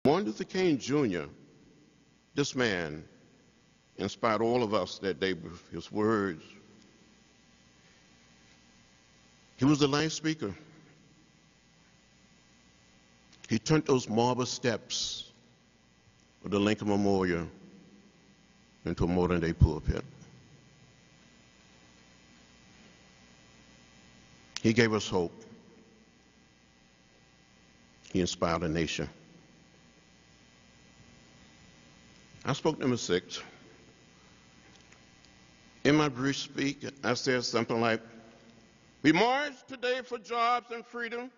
Martin Luther King Jr., this man, inspired all of us that day with his words. He was the last speaker. He turned those marble steps of the Lincoln Memorial into a modern-day pulpit. He gave us hope. He inspired a nation. I spoke number 6. In my brief speech, I said something like, we march today for jobs and freedom,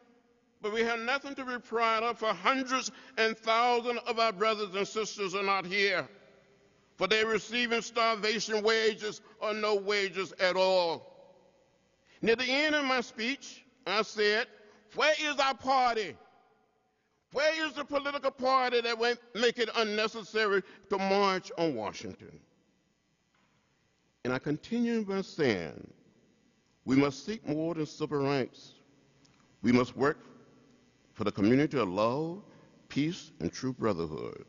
but we have nothing to be proud of, for hundreds and thousands of our brothers and sisters are not here, for they're receiving starvation wages or no wages at all. Near the end of my speech, I said, where is our party? Where is the political party that will make it unnecessary to march on Washington? And I continued by saying, we must seek more than civil rights. We must work for the community of love, peace, and true brotherhood.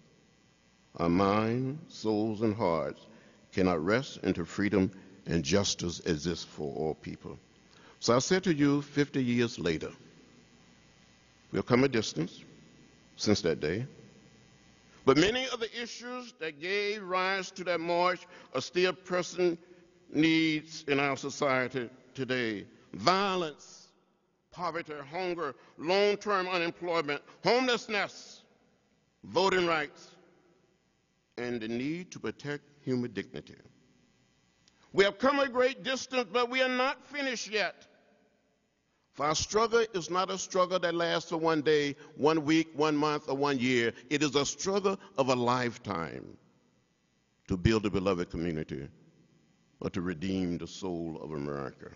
Our minds, souls, and hearts cannot rest until freedom and justice exist for all people. So I said to you 50 years later, we've come a distance since that day, but many of the issues that gave rise to that march are still pressing needs in our society today. Violence, poverty, hunger, long-term unemployment, homelessness, voting rights, and the need to protect human dignity. We have come a great distance, but we are not finished yet. For our struggle is not a struggle that lasts for one day, 1 week, 1 month, or 1 year. It is a struggle of a lifetime to build a beloved community or to redeem the soul of America.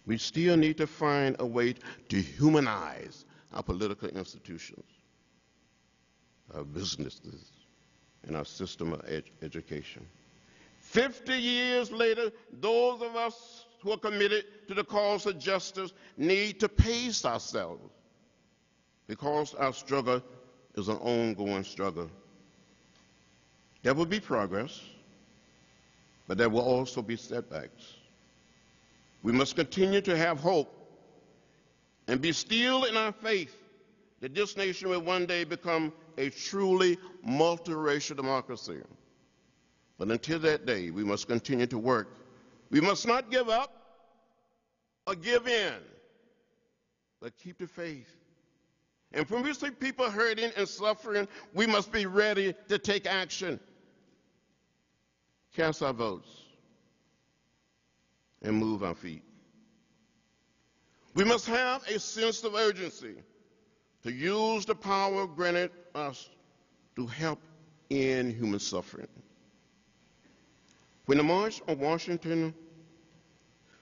We still need to find a way to humanize our political institutions, our businesses, and our system of education. 50 years later, those of us who are committed to the cause of justice need to pace ourselves, because our struggle is an ongoing struggle. There will be progress, but there will also be setbacks. We must continue to have hope and be still in our faith that this nation will one day become a truly multiracial democracy. But until that day, we must continue to work. We must not give up or give in, but keep the faith. And when we see people hurting and suffering, we must be ready to take action. Cast our votes and move our feet. We must have a sense of urgency to use the power granted us to help end human suffering. When the March on Washington,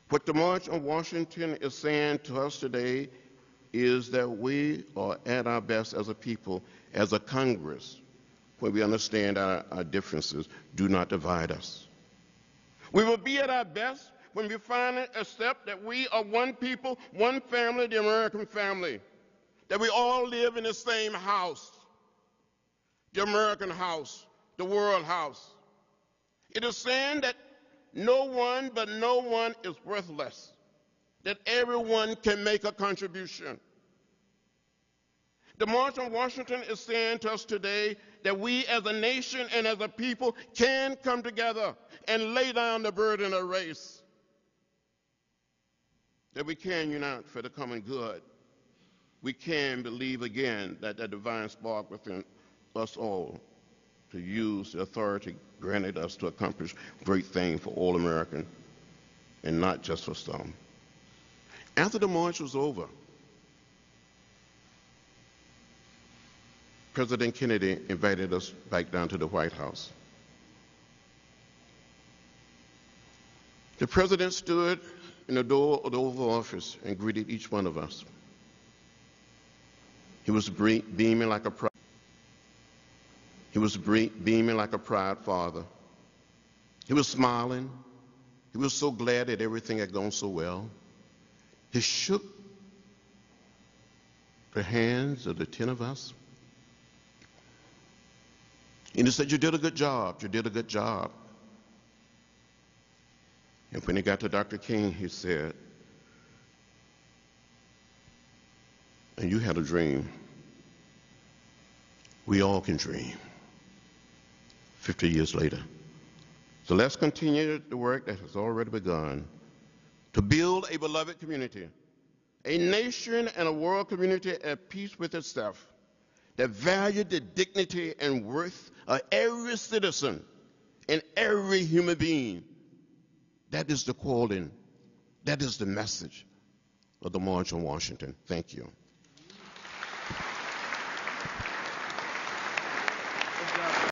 what the March on Washington is saying to us today is that we are at our best as a people, as a Congress, when we understand our differences do not divide us. We will be at our best when we finally accept that we are one people, one family, the American family, that we all live in the same house, the American house, the world house. It is saying that no one is worthless, that everyone can make a contribution. The March on Washington is saying to us today that we as a nation and as a people can come together and lay down the burden of race, that we can unite for the common good. We can believe again that the divine spark within us all to use the authority granted us to accomplish great things for all Americans and not just for some. After the march was over, President Kennedy invited us back down to the White House. The president stood in the door of the Oval Office and greeted each one of us. He was beaming like a proud father. He was smiling. He was so glad that everything had gone so well. He shook the hands of the 10 of us. And he said, you did a good job. You did a good job. And when he got to Dr. King, he said, and you had a dream. We all can dream. 50 years later. So let's continue the work that has already begun to build a beloved community, a nation and a world community at peace with itself, that valued the dignity and worth of every citizen and every human being. That is the calling. That is the message of the March on Washington. Thank you.